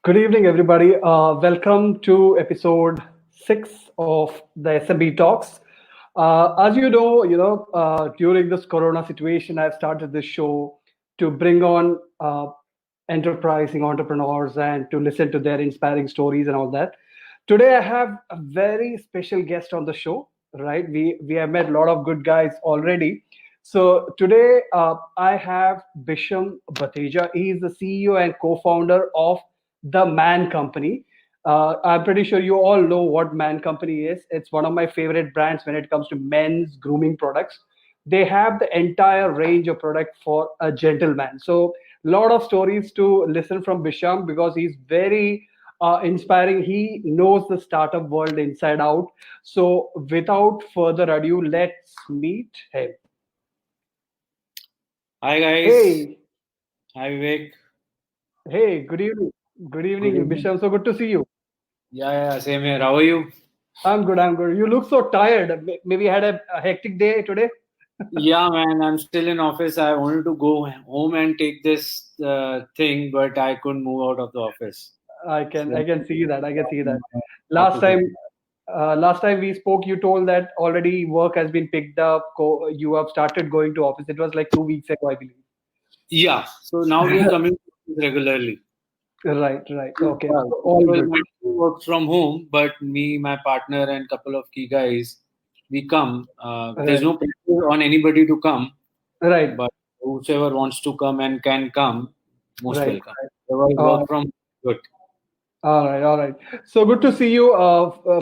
Good evening, everybody. Welcome to episode 6 of the SMB talks. As during this Corona situation, I've started this show to bring on enterprising entrepreneurs and to listen to their inspiring stories and all that. Today, I have a very special guest on the show. Right, we have met a lot of good guys already. So today, I have Bhisham Bhateja. He is the CEO and co-founder of the Man Company. I'm pretty sure you all know what Man Company is. It's one of my favorite brands when it comes to men's grooming products. They have the entire range of product for a gentleman. So a lot of stories to listen from Bisham because he's very inspiring. He knows the startup world inside out. So without further ado, let's meet him. Hi guys. Hey, Hi Vivek. hey, good evening. Good Good evening, evening. Bisham. So good to see you. Yeah, same here. How are you? I'm good. I'm good. You look so tired. Maybe you had a hectic day today. Yeah, man. I'm still in office. I wanted to go home and take this thing, but I couldn't move out of the office. So I can see that. I can see that. have Last to take time, it. last time we spoke, you told that already work has been picked up. You have started going to office. It was like 2 weeks ago, I believe. Yeah. So now we are coming to office regularly. Right, right. Okay, Yeah, so all people good. want to work from home, but me, my partner, and couple of key guys, we come. There's Right, no pressure on anybody to come, right, but whoever wants to come and can come, most right. welcome. Otherwise, Uh, work from good. All right, all right. So good to see you.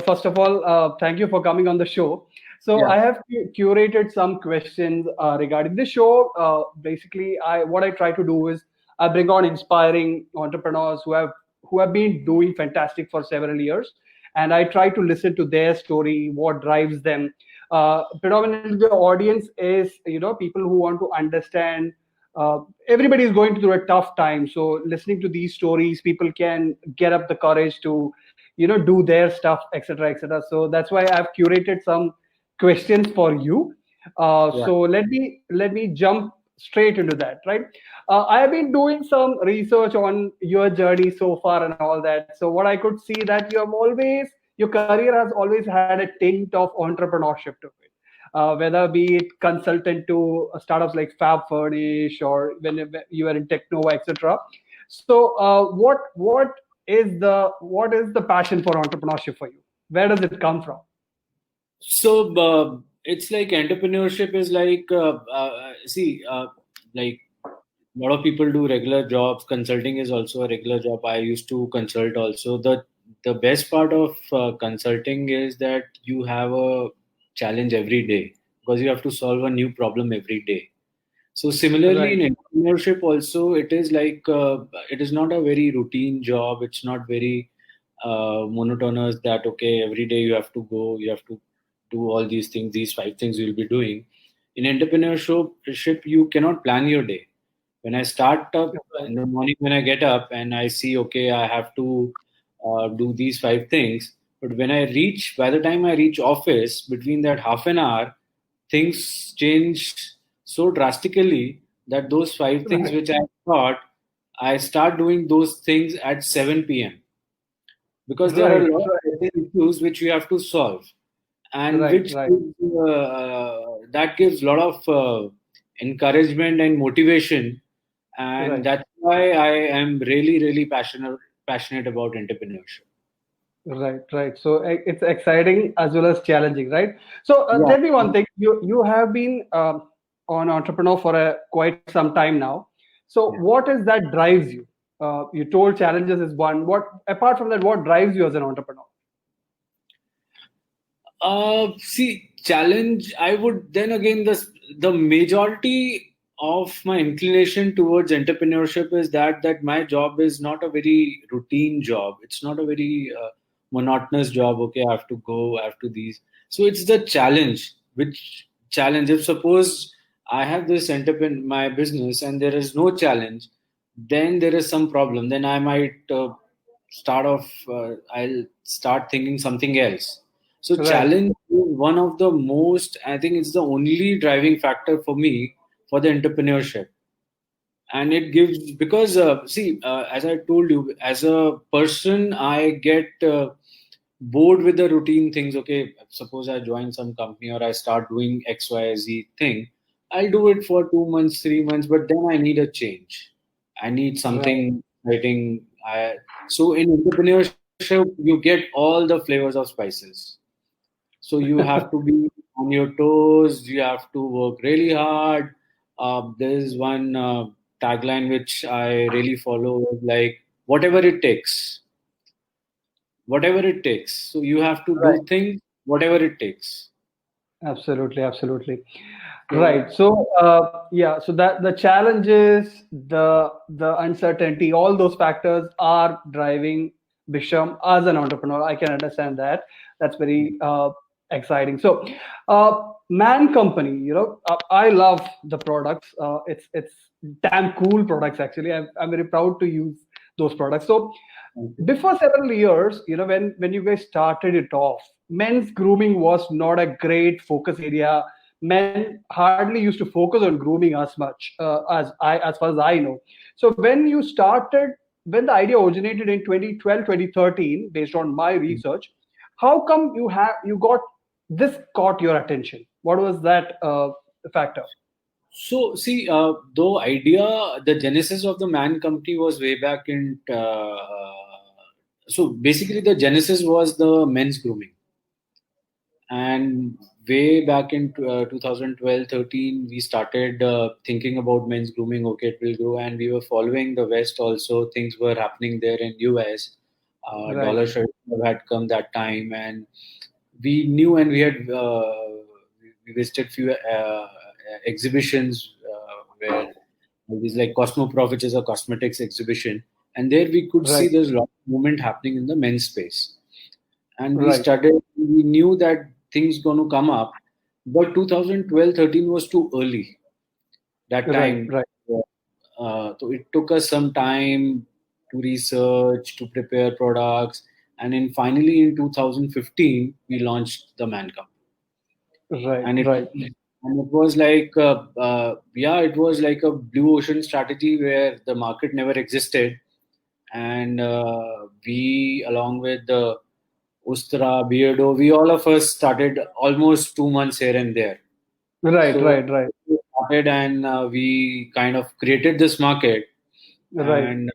First of all, thank you for coming on the show. So Yeah. I have curated some questions regarding this show. Basically, I what I try to do is I bring on inspiring entrepreneurs who have been doing fantastic for several years, and I try to listen to their story, what drives them. Predominantly, the audience is people who want to understand everybody is going through a tough time, so listening to these stories people can get up the courage to do their stuff, etc., etc. So that's why I've curated some questions for you. Yeah. So let me jump straight into that, right? I have been doing some research on your journey so far and all that. So what I could see that your career has always had a tint of entrepreneurship to it, whether be it consultant to startups like Fab Furnish or when you are in Technova, etc. So, what is the passion for entrepreneurship for you? Where does it come from? So it's like entrepreneurship is like like a lot of people do regular jobs. Consulting is also a regular job. I used to consult also. The best part of consulting is that you have a challenge every day because you have to solve a new problem every day. So similarly Right, in entrepreneurship also it is like it is not a very routine job. It's not very monotonous that okay every day you have to go, you have to do all these things, these five things you'll be doing. In entrepreneurship you cannot plan your day. When I start up right, in the morning, when I get up and I see okay I have to do these five things, but when I reach, by the time I reach office, between that half an hour things change so drastically that those five things right, which I thought, I start doing those things at 7 p.m. because there are right, a lot of issues which we have to solve, and right, which right, that gives a lot of encouragement and motivation, and right. that's why I am really passionate about entrepreneurship. Right, right. So it's exciting as well as challenging, right? So Yeah. tell me one thing. You have been an entrepreneur for quite some time now. So Yeah. what is that drives you? You told challenges is one. What apart from that, what drives you as an entrepreneur? See, challenge. I would then again the majority of my inclination towards entrepreneurship is that my job is not a very routine job. It's not a very monotonous job. Okay, I have to go. I have to these. So it's the challenge. Which challenge? If suppose I have this entrepreneur my business and there is no challenge, then there is some problem. Then I might start off. I'll start thinking something else. So Right, challenge is one of the most, I think it's the only driving factor for me for the entrepreneurship. And it gives, because as I told you, as a person, I get bored with the routine things. Okay, suppose I join some company or I start doing XYZ thing, I'll do it for 2 months, 3 months, but then I need a change. I need Right. something exciting. So in entrepreneurship, you get all the flavors of spices. So you have to be on your toes. You have to work really hard. There is one tagline which I really follow, like whatever it takes, whatever it takes. So you have to Right. do things whatever it takes. Absolutely, absolutely. So Right. So, yeah. So that the challenges, the uncertainty, all those factors are driving Bisham as an entrepreneur. I can understand that. That's very exciting. So, Man Company. I love the products. It's damn cool products. Actually, I'm very proud to use those products. So, thank you. before several years, when you guys started it off, men's grooming was not a great focus area. Men hardly used to focus on grooming as much as far as I know. So when the idea originated in 2012, 2013, based on my research, how come you got this caught your attention? What was that factor? So see, though idea, the genesis of the Man Company was way back in. So basically, the genesis was the men's grooming. And way back in 2012-13, we started thinking about men's grooming. Okay, it will grow, and we were following the West also. Things were happening there in US. Right, Dollar share had come that time, and we knew, and we had we visited few exhibitions where these like Cosmoprof, which is a cosmetics exhibition, and there we could see right, there's a lot of movement happening in the men's space. And right, we knew that things going to come up, but 2012-13 was too early that right, time. right, So it took us some time to research, to prepare products, and then finally in 2015 we launched the Man Cup. right, and it right, and it was like yeah, it was like a blue ocean strategy where the market never existed. And we, along with the Ustra, Beardo, we all of us started almost 2 months here and there. right, So right, right, we started, and we kind of created this market. right. And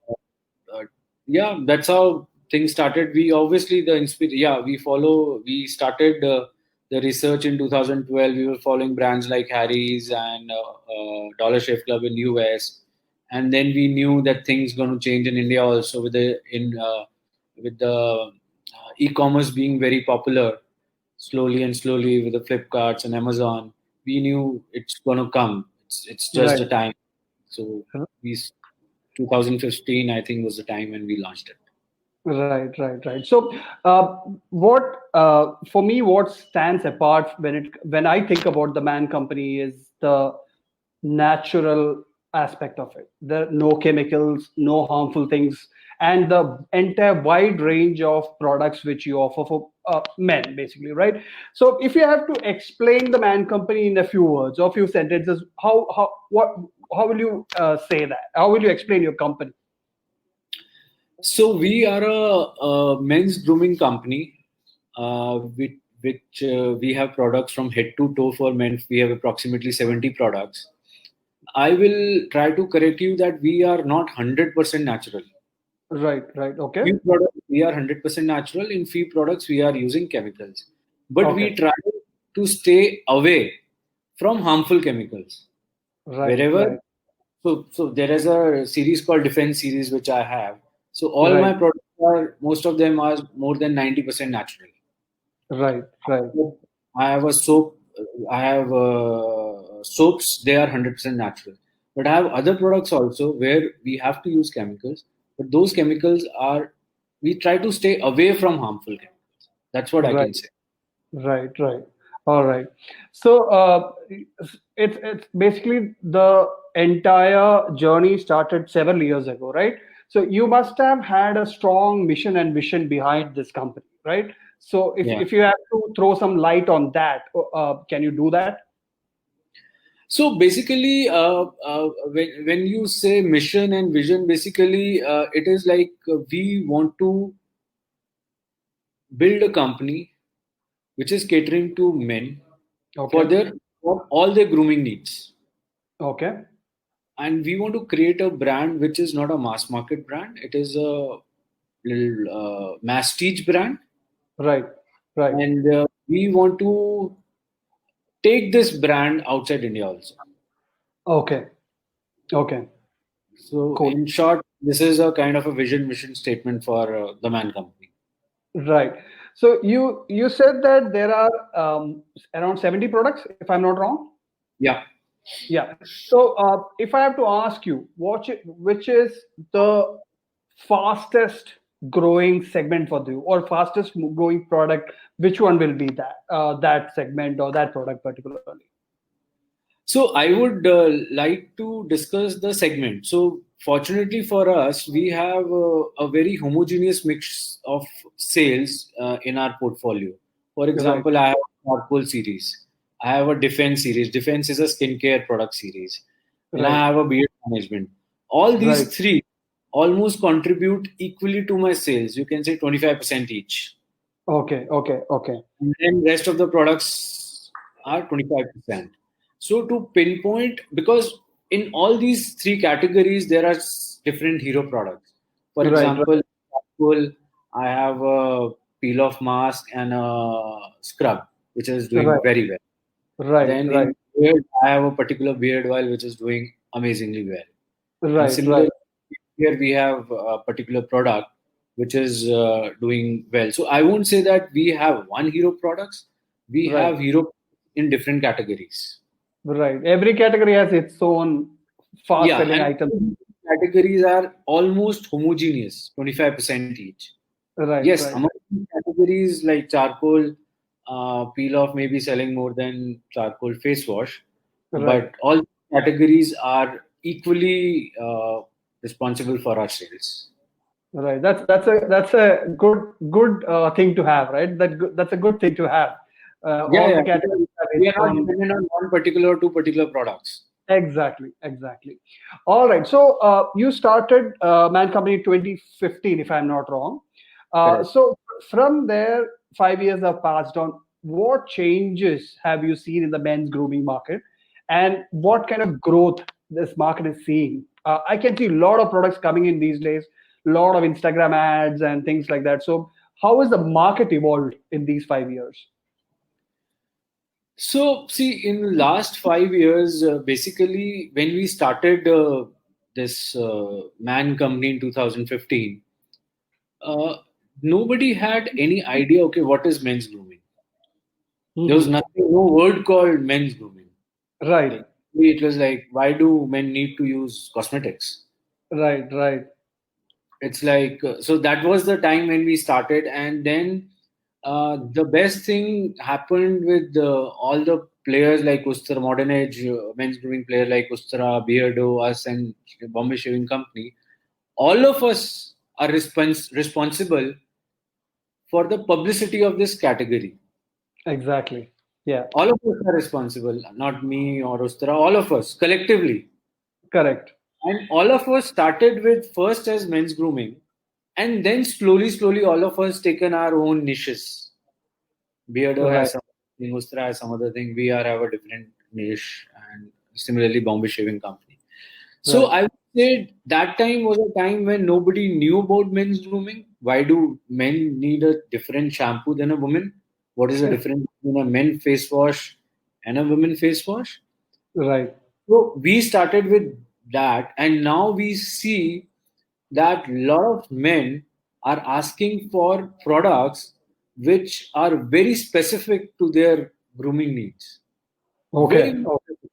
yeah, that's how things started. We obviously yeah, we started the research in 2012. We were following brands like Harry's and Dollar Shave Club in US. And then we knew that things going to change in India also, with the e-commerce being very popular slowly and slowly with the Flipkarts and Amazon. We knew it's going to come. It's just the Right. time. So we 2015, I think, was the time when we launched it. Right, right, right. So, what for me, what stands apart when I think about the Man Company is the natural aspect of it. There are no chemicals, no harmful things, and the entire wide range of products which you offer for men, basically, right? So, if you have to explain the Man Company in a few words or few sentences, how will you say that? How will you explain your company? So we are a men's grooming company, which we have products from head to toe for men. We have approximately 70 products. I will try to correct you that we are not 100% natural. Right, right, okay. Few products we are 100% natural. In few products we are using chemicals, but we Okay. try to stay away from harmful chemicals Right, wherever. right, So there is a series called Defense series which I have. So all my right, products are, most of them are more than 90% natural. right, right, I have a soap. I have soaps. They are 100% natural. But I have other products also where we have to use chemicals. But those chemicals are, we try to stay away from harmful chemicals. That's what I right, can say. right, right. All right. So it's basically the entire journey started several years ago, right? So you must have had a strong mission and vision behind this company, right? So if Yeah. if you have to throw some light on that, can you do that? So basically, when you say mission and vision, basically it is like we want to build a company which is catering to men for Okay. their for all their grooming needs, Okay. and we want to create a brand which is not a mass market brand. It is a little masstige brand, Right. Right. and we want to take this brand outside India also. Okay. Okay. So, Cool. in short, this is a kind of a vision mission statement for the Man Company. Right. So you said that there are around 70 products, if I'm not wrong. Yeah. Yeah. So if I have to ask you, which is the fastest growing segment for you, or fastest growing product, which one will be that segment or that product particularly? So I would like to discuss the segment. So fortunately for us, we have a very homogeneous mix of sales in our portfolio. For Right. example, I have a charcoal series. I have a defense series. Defense is a skincare product series. Then Right. I have a beard management. All Right. these three almost contribute equally to my sales. You can say 25% each. Okay. Okay. Okay. And then rest of the products are 25%. So to pinpoint, because in all these three categories there are different hero products. For Right. Right. example, charcoal, I have a peel off mask and a scrub which is doing Right. very well. Right. Then Right. in beard, I have a particular beard oil which is doing amazingly well. And Right. Right. similarly, here we have a particular product which is doing well. So I won't say that we have one hero products. We Right. have hero in different categories. Right. Every category has its own fast Yeah, selling and items. categories are almost homogeneous, 25% each. Right. Yes, Right. among these categories like charcoal, peel off may be selling more than charcoal face wash, Right. but all categories are equally responsible for our sales. Right. That's a good thing to have, right? That's a good thing to have. Yeah, All the yeah, because categories have we its are not own. dependent on one particular or two particular products. Exactly. Exactly. All right. So you started Man Company 2015, if I'm not wrong. Correct. So from there, 5 years have passed on. What changes have you seen in the men's grooming market, and what kind of growth this market is seeing? I can see a lot of products coming in these days, a lot of Instagram ads and things like that. So how has the market evolved in these 5 years? So, see, in the last 5 years, basically, when we started this Man company in 2015, uh, nobody had any idea, okay, what is men's grooming? There was Hmm. nothing, no word called men's grooming. Right. Like, it was like, why do men need to use cosmetics? Right. Right. It's like so that was the time when we started, and then the best thing happened with all the players like Ustra, modern age men's grooming player like Ustra, Beardo, us, and Bombay Shaving Company. All of us are responsible for the publicity of this category. Exactly. Yeah. All of us are responsible, not me or Ustra. All of us collectively. Correct. And all of us started with first as men's grooming, and then slowly, all of us taken our own niches. Beardo Right. has something, Mustra has some other thing. We are have a different niche, and similarly, Bombay Shaving Company. So Right. I would say that time was a time when nobody knew about men's grooming. Why do men need a different shampoo than a woman? What is the difference between a men face wash and a woman face wash? Right. So we started with that, and now we see that a lot of men are asking for products which are very specific to their grooming needs. Very Okay. much Okay. specific.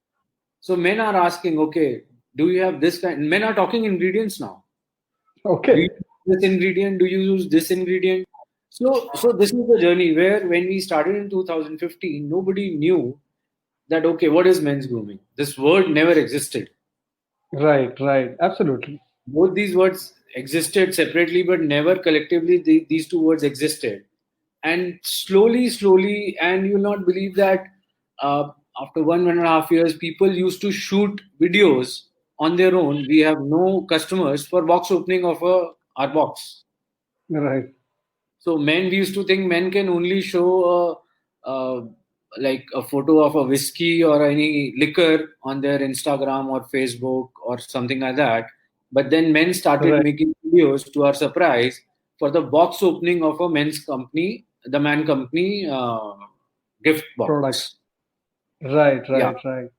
So men are asking, okay, do you have this kind? Men are talking ingredients now. Do you Okay. use this ingredient? Do you use this ingredient? So this is the journey where when we started in 2015, nobody knew that okay, what is men's grooming? This word never existed. Right. Right. Absolutely. Both these words existed separately but never collectively. These two words existed, and slowly, and you'll not believe that after 1.5 years, people used to shoot videos on their own. We have no customers for box opening of our box. Right. So men, we used to think men can only show like a photo of a whiskey or any liquor on their Instagram or Facebook or something like that. But then men started Right. making videos, to our surprise, for the box opening of a men's company, the Man Company gift Product. box. Right. Yeah. Right. Right.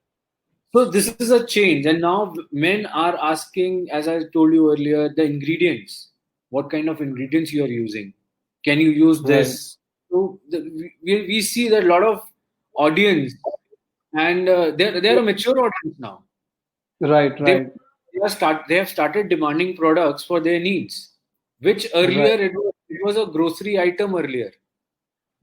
So this is a change, and now men are asking, as I told you earlier, the ingredients. What kind of ingredients you are using? Can you use Right. this? So we see that a lot of audience, and they're a mature audience now. Right. They Right. they have started demanding products for their needs, which earlier Right. it was a grocery item earlier.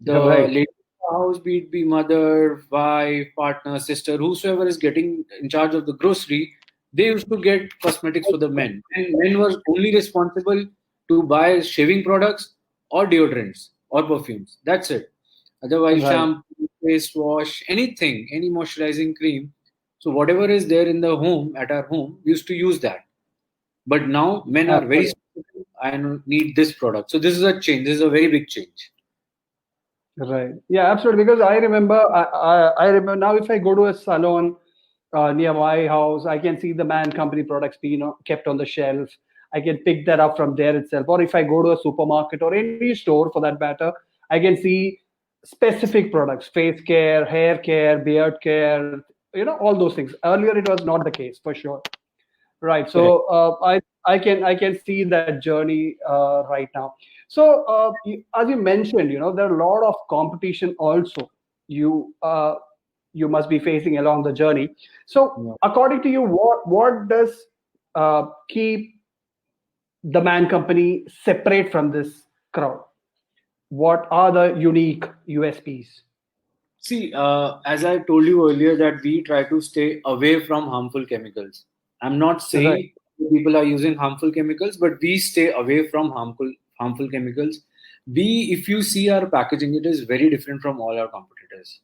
The Right. lady in the house, be it be mother, wife, partner, sister, whosoever is getting in charge of the grocery, they used to get cosmetics for the men. And men was only responsible to buy shaving products or deodorants or perfumes. That's it. Otherwise, Right. shampoo, face wash, anything, any moisturizing cream. So whatever is there in the home, at our home, we used to use that. But now men are very Absolutely. specific. I need this product. So this is a change. This is a very big change. Right. Yeah, absolutely. Because I remember now if I go to a salon near my house, I can see the Man Company products being kept on the shelf. I can pick that up from there itself. Or if I go to a supermarket or any store for that matter, I can see specific products, face care, hair care, beard care, all those things. Earlier, it was not the case for sure. Right. Correct. So I can see that journey right now. So as you mentioned, there are a lot of competition also. You must be facing along the journey. So Yeah. according to you, what does keep the Man Company separate from this crowd? What are the unique USPs? See, as I told you earlier, that we try to stay away from harmful chemicals. I'm not Right. saying people are using harmful chemicals, but we stay away from harmful chemicals. If you see our packaging, it is very different from all our competitors.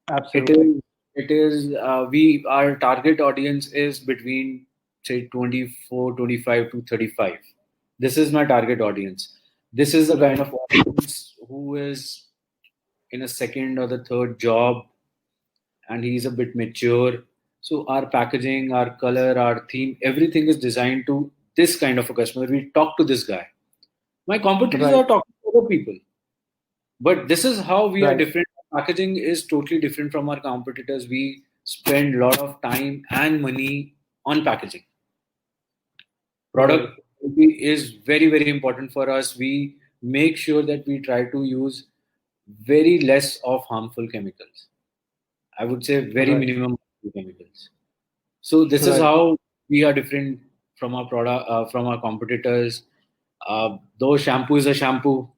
It Absolutely. is, we our target audience is between say 24, 25 to 35. This is my target audience. This is the kind Right. of audience who is in a second or the third job, and he's a bit mature. So our packaging, our color, our theme, everything is designed to this kind of a customer. We talk to this guy. My competitors Right. are talking to other people, but this is how we are Right. different. Packaging is totally different from our competitors. We spend a lot of time and money on packaging. Right. Product quality is very, very important for us. We make sure that we try to use very less of harmful chemicals. I would say very Right. minimum chemicals. So this is Right. how we are different from our product, from our competitors. Though shampoo is a shampoo,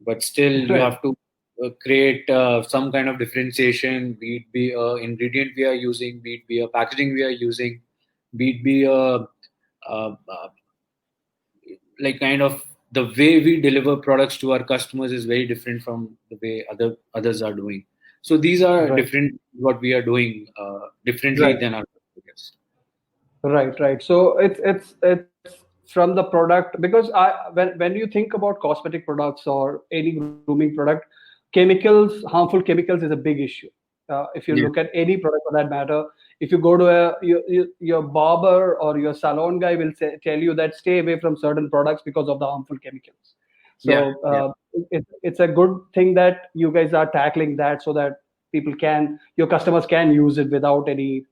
but still you Right. have to create some kind of differentiation. Be it be a ingredient we are using, be it be a packaging we are using, be it be like kind of the way we deliver products to our customers is very different from the way others are doing. So these are Right. different what we are doing differently Right. than our competitors. Right, right. So it's from the product because when you think about cosmetic products or any grooming product, harmful chemicals is a big issue. If you Yeah. look at any product for that matter, if you go to your barber or your salon guy will tell you that stay away from certain products because of the harmful chemicals. Yeah. So Yeah. it's a good thing that you guys are tackling that so that your customers can use it without any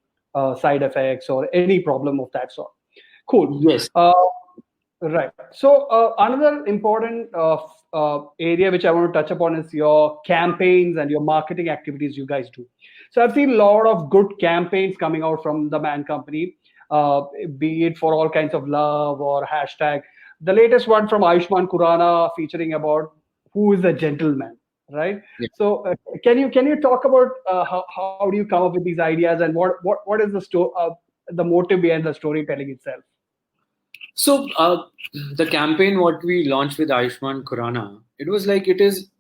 side effects or any problem of that sort. Cool. Yes. Right. So another important area which I want to touch upon is your campaigns and your marketing activities you guys do. So I've seen a lot of good campaigns coming out from the Man Company, be it for all kinds of love or hashtag. The latest one from Ayushman Khurrana featuring about who is a gentleman, right? Yeah. So can you talk about how do you come up with these ideas and what is the motive behind the storytelling itself? So the campaign what we launched with Ayushman Khurrana, it was like it is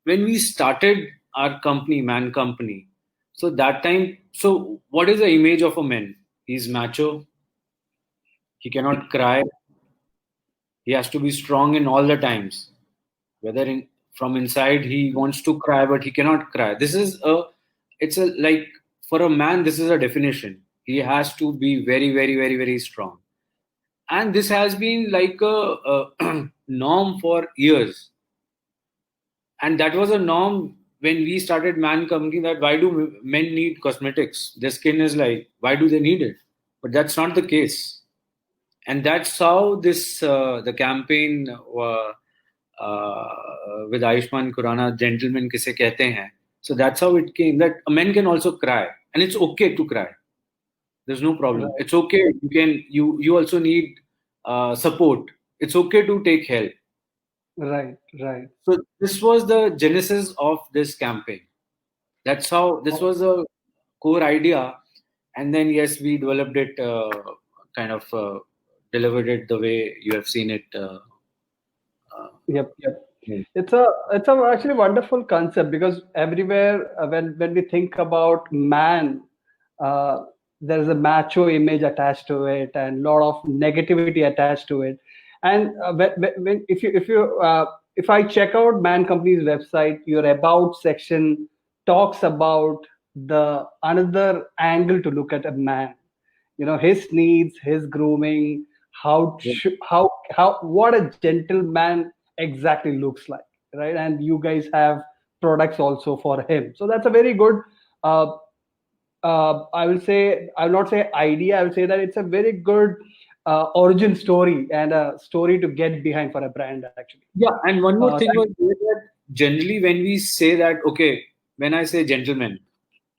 when we started our company, Man Company. So that time, so what is the image of a man? He's macho. He cannot cry. He has to be strong in all the times. Whether from inside he wants to cry, but he cannot cry. It's a like for a man, this is a definition. He has to be very, very, very, very strong. And this has been like a norm for years. And that was a norm when we started Man Company, that why do men need cosmetics? Their skin is like, why do they need it? But that's not the case. And that's how the campaign with Ayushman Khurrana, gentlemen kise kehte hain. So that's how it came, that a man can also cry, and it's okay to cry. There's no problem. Right. It's okay. You also need support. It's okay to take help. Right. So this was the genesis of this campaign. That's how this was a core idea, and then yes, we developed it, kind of delivered it the way you have seen it. Yep. Hmm. It's a actually wonderful concept, because everywhere, when we think about man, uh, there is a macho image attached to it and a lot of negativity attached to it. And if I check out Man Company's website, your about section talks about the another angle to look at a man. His needs, his grooming, how what a gentleman exactly looks like, right? And you guys have products also for him, so that's a very good, uh, I will not say idea, I will say that it's a very good origin story and a story to get behind for a brand, actually. Yeah, and one more thing Thank was that generally when we say that, okay, when I say gentleman,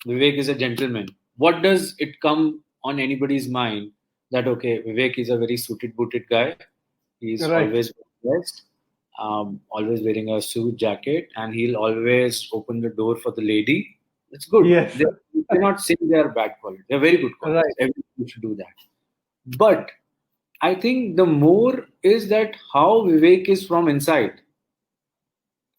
Vivek is a gentleman, what does it come on anybody's mind? That okay, Vivek is a very suited booted guy. He's Right. always dressed, always wearing a suit jacket, and he'll always open the door for the lady. It's good. Yes. You cannot say they are bad qualities. They're very good qualities. Right. Everybody should do that. But I think the more is that how Vivek is from inside.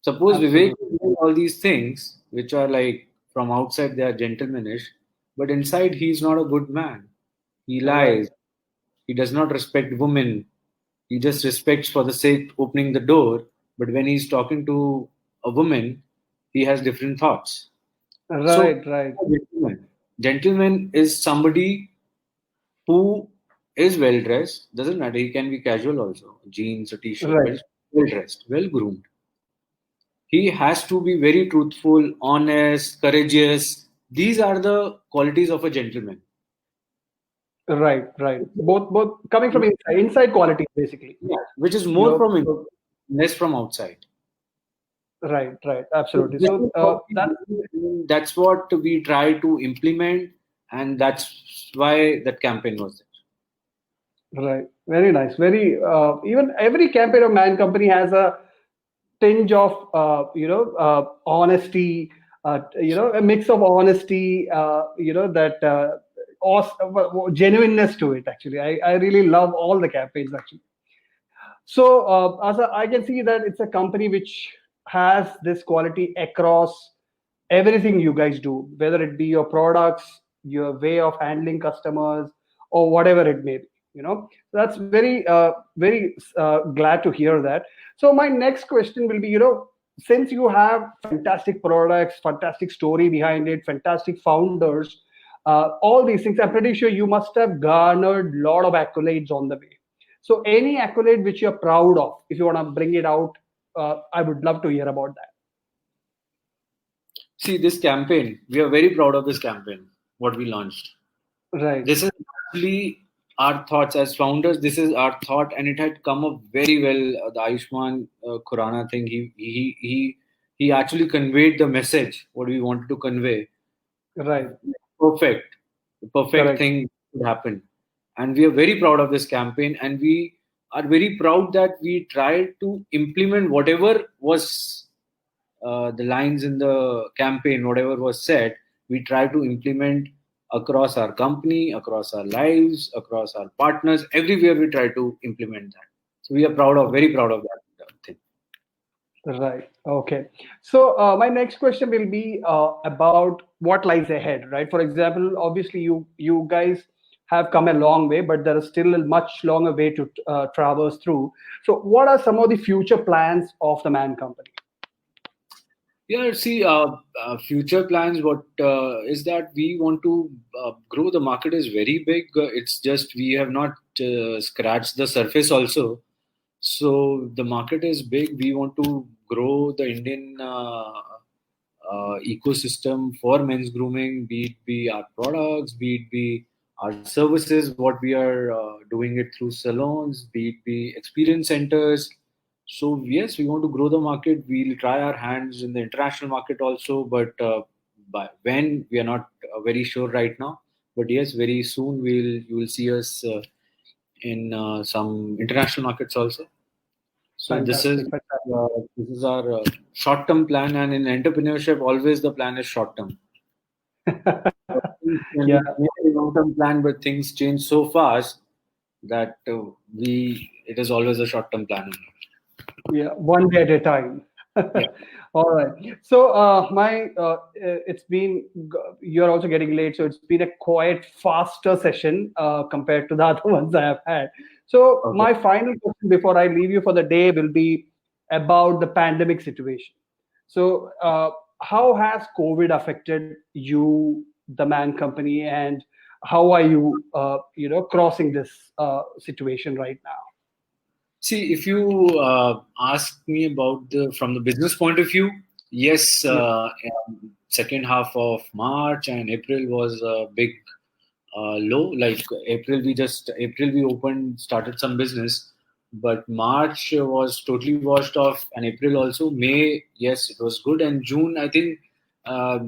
Suppose Vivek Absolutely. is doing all these things, which are like from outside they are gentlemanish, but inside he's not a good man. He Right. lies. He does not respect women. He just respects for the sake opening the door. But when he's talking to a woman, he has different thoughts. So, Right. gentleman is somebody who is well dressed. Doesn't matter. He can be casual also, jeans, a t-shirt, Right. but well dressed, well groomed. He has to be very truthful, honest, courageous. These are the qualities of a gentleman. Right. Both coming from inside qualities, basically. Yeah, which is you more know from inside, so- less from outside. right, So absolutely. this So is what that that's what we try to implement, and that's why that campaign was right, very nice, very even every campaign of Man Company has a tinge of honesty, a mix of honesty, that genuineness to it, actually. I really love all the campaigns, actually. So, I can see that it's a company which has this quality across everything you guys do, whether it be your products, your way of handling customers, or whatever it may be. That's very glad to hear that. So, my next question will be, since you have fantastic products, fantastic story behind it, fantastic founders, all these things, I'm pretty sure you must have garnered a lot of accolades on the way. So, any accolade which you're proud of, if you want to bring it out, I would love to hear about that. See, this campaign, we are very proud of this campaign, what we launched. Right. This is actually our thoughts as founders. This is our thought, and it had come up very well. The Ayushman Khurrana thing, he actually conveyed the message, what we wanted to convey. Right. Perfect. The perfect Correct. thing could happen. And we are very proud of this campaign, and we are very proud that we tried to implement whatever was the lines in the campaign, whatever was said, we try to implement across our company, across our lives, across our partners, everywhere we try to implement that. So we are very proud of that thing. Right. Okay. So my next question will be about what lies ahead, right? For example, obviously you guys have come a long way, but there is still a much longer way to traverse through. So, what are some of the future plans of the Man Company? Yeah, see, future plans. What is that we want to grow? The market is very big. It's just we have not scratched the surface also. So the market is big. We want to grow the Indian ecosystem for men's grooming, be it be our products, be it be our services, what we are doing it through salons, be it be experience centers. So yes, we want to grow the market. We'll try our hands in the international market also, but by when we are not very sure right now. But yes, very soon you will see us in some international markets also. So Fantastic. Fantastic. this is our short term plan, and in entrepreneurship, always the plan is short term. Things can Yeah. be a long term plan, but things change so fast that we it is always a short term plan. Yeah, one day at a time. Yeah. All right. So, it's been, you're also getting late, so it's been a quite faster session compared to the other ones I have had. So, Okay. my final question before I leave you for the day will be about the pandemic situation. So, how has COVID affected you, the Man Company, and how are you, crossing this situation right now? See, if you ask me about the from the business point of view, yes, Yeah. second half of March and April was a big low. Like April we opened, started some business, but March was totally washed off, and April also. May, yes, it was good, and June, I think uh,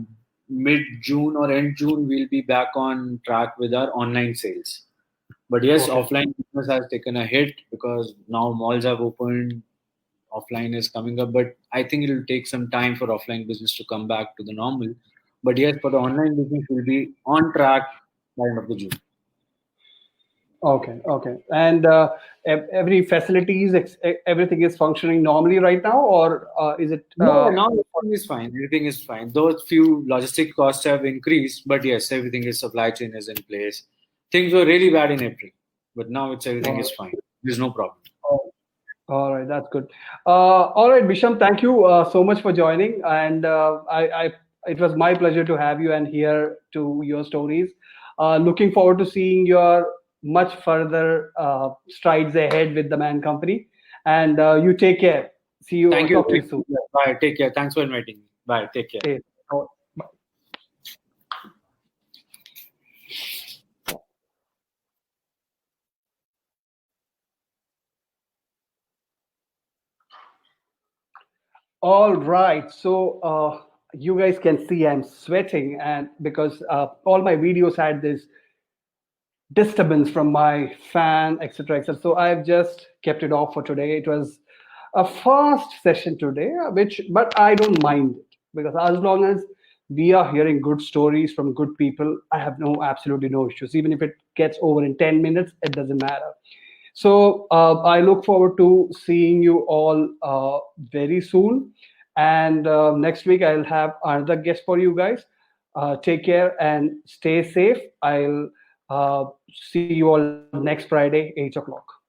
mid June or end June we'll be back on track with our online sales. But yes, Okay. offline business has taken a hit because now malls have opened, offline is coming up. But I think it will take some time for offline business to come back to the normal. But yes, for the online business, we'll be on track by end of the June. Okay, okay. And every facilities, everything is functioning normally right now, or is it? No, now everything is fine. Everything is fine. Those few logistic costs have increased, but yes, everything is supply chain is in place. Things were really bad in April, but now it's everything All is fine. There's no problem. right, all right, that's good. All right, Bisham, thank you so much for joining, and it was my pleasure to have you and hear to your stories. Looking forward to seeing your much further strides ahead with the Man Company, and you take care. See you. Thank you. Talk to you soon. Bye. Take care. Thanks for inviting me. Bye. Take care. Okay. All right. So you guys can see I'm sweating, and because all my videos had this disturbance from my fan, etc., etc. So I've just kept it off for today. It was a fast session today, which but I don't mind it because as long as we are hearing good stories from good people, I have no absolutely no issues. Even if it gets over in 10 minutes, it doesn't matter. So I look forward to seeing you all very soon. And next week I'll have another guest for you guys. Take care and stay safe. I'll see you all next Friday, 8 o'clock.